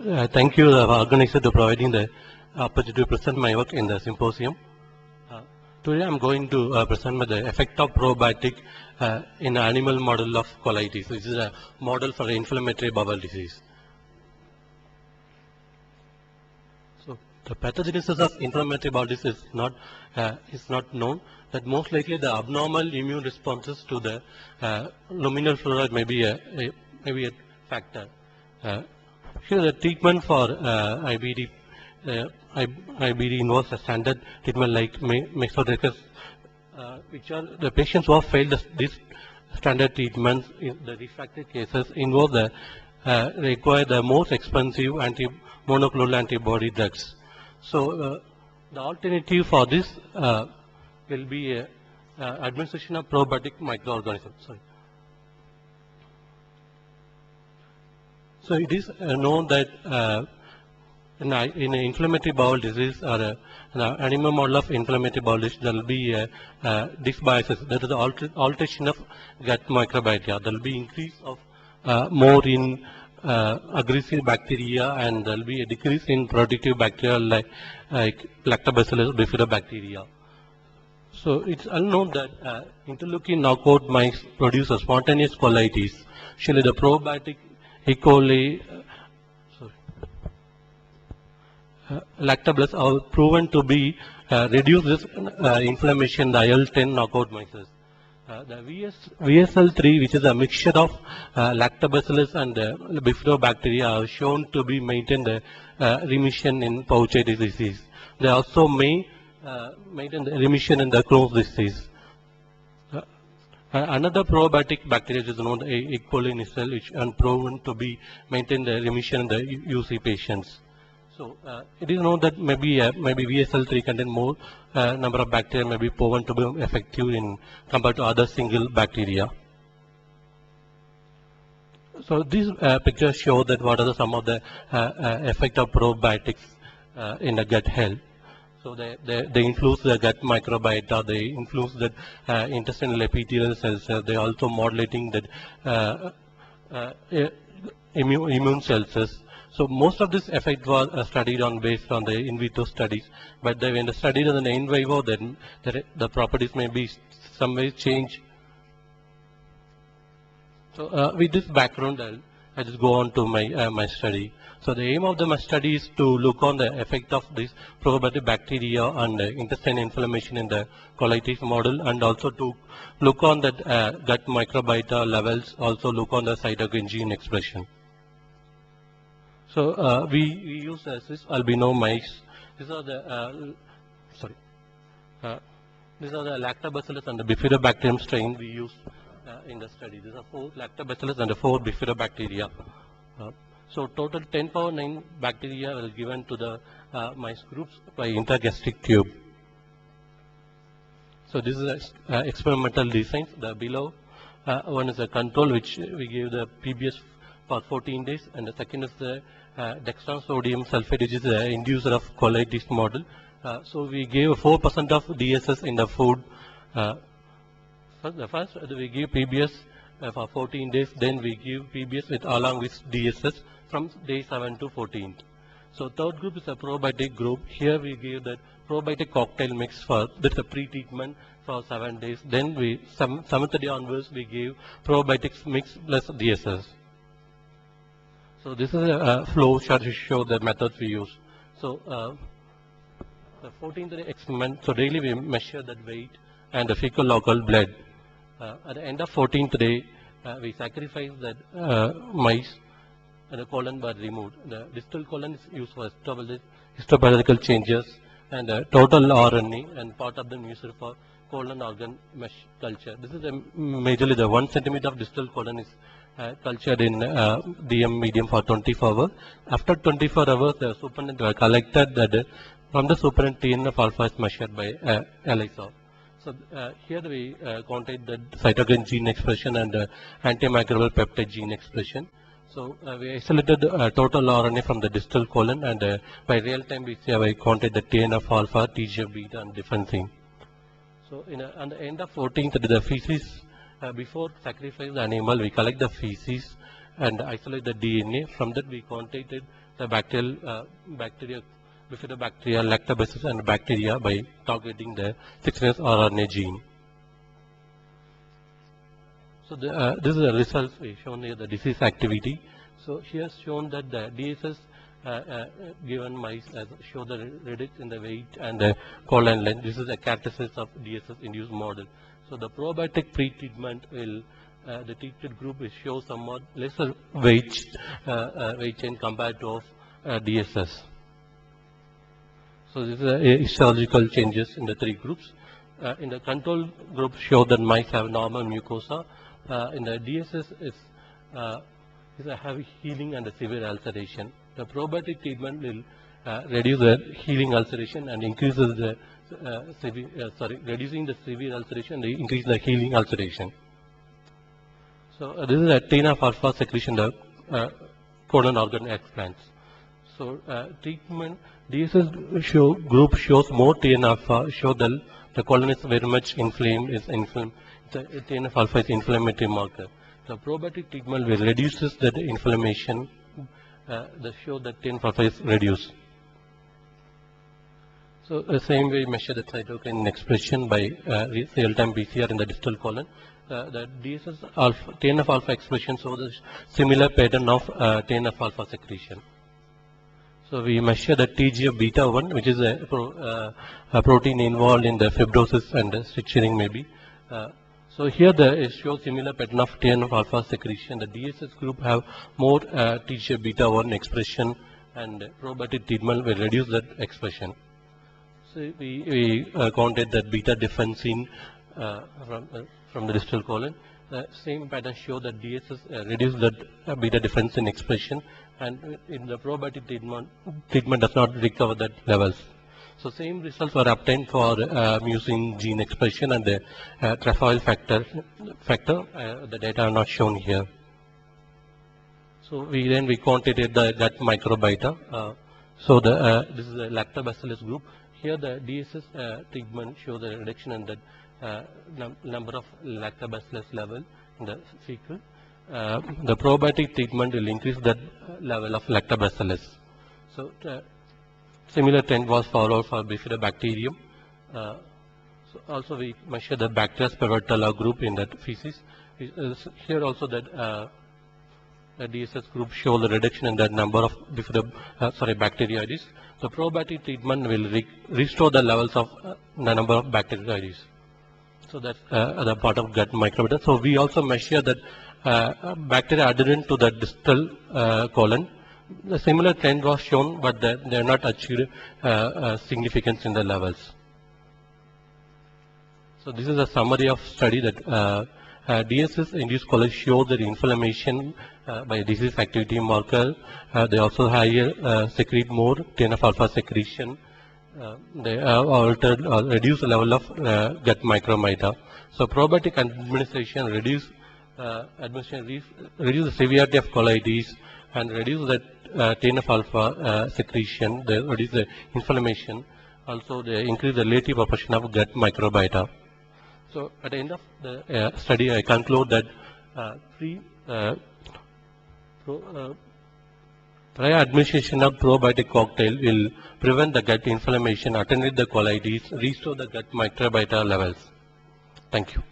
Thank you, the organizer, to providing the opportunity to present my work in the symposium. Today I'm going to present the effect of probiotic in animal model of colitis, which is a model for inflammatory bowel disease. So the pathogenesis of inflammatory bowel disease is not known. That most likely the abnormal immune responses to the luminal fluoride may be a factor. Here the treatment for IBD involves a standard treatment like Methotrexate, which are the patients who have failed these standard treatments in the refractory cases involve require the most expensive monoclonal antibody drugs. So the alternative for this will be administration of probiotic microorganisms. So it is known that in an inflammatory bowel disease or an animal model of inflammatory bowel disease, there will be a dysbiosis. That is the alteration of gut microbiota. There will be increase of more in aggressive bacteria, and there will be a decrease in productive bacteria like Lactobacillus bifidobacteria. So it's unknown that interleukin knockout mice produce a spontaneous colitis. Actually, the probiotic E. coli, Lactobacillus are proven to be reduce this inflammation, the IL-10 knockout mice. The VSL3, which is a mixture of Lactobacillus and bifidobacteria, are shown to be maintain the remission in pouchitis disease. They also may maintain the remission in the Crohn's disease. Another probiotic bacteria is known as E. coli nicelle, which is proven to be maintain the remission in the UC patients. So it is known that maybe VSL3 contain more number of bacteria may be proven to be effective in compared to other single bacteria. So these pictures show that what are some of the effect of probiotics in the gut health. So they influence the gut microbiota, they influence the intestinal epithelial cells, they also modulating the immune cells. So most of this effect was studied based on the in vitro studies, but when they studied on the in vivo, then the properties may be some way changed. So with this background, I just go on to my study. So the aim of my study is to look on the effect of this probiotic bacteria on the intestinal inflammation in the colitis model, and also to look on the gut microbiota levels, also look on the cytokine gene expression. So we use this albino mice. These are the these are the Lactobacillus and the bifidobacterium strain we use in the study. These are 4 Lactobacillus and 4 bifidobacteria. So total 10 power 9 bacteria were given to the mice groups by intragastric tube. So this is experimental design. The below one is a control which we gave the PBS for 14 days, and the second is the dextran sodium sulfate, which is the inducer of colitis model. So we gave 4% of DSS in the food. First we give PBS for 14 days, then we give PBS along with DSS from day 7 to 14th. So third group is a probiotic group. Here we give the probiotic cocktail mix for that's a pre-treatment for 7 days. Then we 7th day onwards we give probiotics mix plus DSS. So this is a flow chart to show the methods we use. So the 14th day experiment. So daily we measure that weight and the fecal local blood. At the end of 14th day, we sacrifice that mice, and the colon were removed. The distal colon is used for histopathological changes, and the total RNA, and part of them used for colon organ mesh culture. This is majorly the 1 centimeter of distal colon is cultured in DM medium for 24 hours. After 24 hours, the supernatant were collected that from the supernatant TNF alpha is measured by ELISA. So here we counted the cytokine gene expression and antimicrobial peptide gene expression. So we isolated total RNA from the distal colon, and by real time we counted the TNF alpha, TGF beta, and different things. So on the end of 14th, the feces, before sacrifice the animal, we collect the feces and isolate the DNA. From that, we quantitated the bacteria, bifidobacteria, lactobacillus, and bacteria by targeting the 16S rRNA gene. So this is the results we shown here, the disease activity. So here shown that the DSS given mice show the reduction in the weight and the colon length. This is a characteristic of DSS induced model. So the probiotic pre-treatment will the treated group will show somewhat lesser weight change compared to DSS. So this is histological changes in the three groups. In the control group show that mice have normal mucosa. In the DSS is a heavy healing and a severe ulceration. The probiotic treatment will reduce the healing ulceration and increases the reducing the severe ulceration and increase the healing ulceration. So this is a TNF-alpha secretion the colon organ explants. So treatment DSS group shows more TNF-alpha, show that the colon is very much inflamed. TNF-alpha is inflammatory marker. The probiotic treatment will reduces the inflammation. That show that TNF-alpha is reduced. So the same way measure the cytokine expression by real-time PCR in the distal colon. The TNF-alpha expression shows the similar pattern of TNF-alpha secretion. So we measure the TGF-beta1, which is a protein involved in the fibrosis and the stricturing maybe. So here it shows similar pattern of TNF-alpha secretion. The DSS group have more TGF-beta1 expression, and probiotic treatment will reduce that expression. So we counted that beta defensine from the distal colon. The same pattern show that DSS reduce that beta defensine expression, and in the probiotic treatment does not recover that levels. So same results were obtained for mucin gene expression and the trefoil factor. The data are not shown here. So we quantitated the gut microbiota. So this is the lactobacillus group. Here the DSS treatment shows the reduction in the number of lactobacillus level in the fecal. The probiotic treatment will increase the level of lactobacillus. So similar trend was followed for bifidobacterium. So also we measure the Bacteria spevertella group in that feces. Here also that the DSS group show the reduction in the number of Bacteroides. The probiotic treatment will restore the levels of the number of Bacteroides. So that's the part of gut microbiota. So we also measure that bacteria adherent to the distal colon. The similar trend was shown, but they are not achieved significance in the levels. So this is a summary of study that DSS-induced colitis show that inflammation by disease activity marker. They also higher secrete more TNF-alpha secretion. They altered or reduced the level of gut microbiota. So probiotic administration reduce the severity of colitis and reduce the TNF-alpha secretion. They reduce the inflammation. Also, they increase the relative proportion of gut microbiota. So, at the end of the study, I conclude that prior administration of probiotic cocktail will prevent the gut inflammation, attenuate the colitis, restore the gut microbiota levels. Thank you.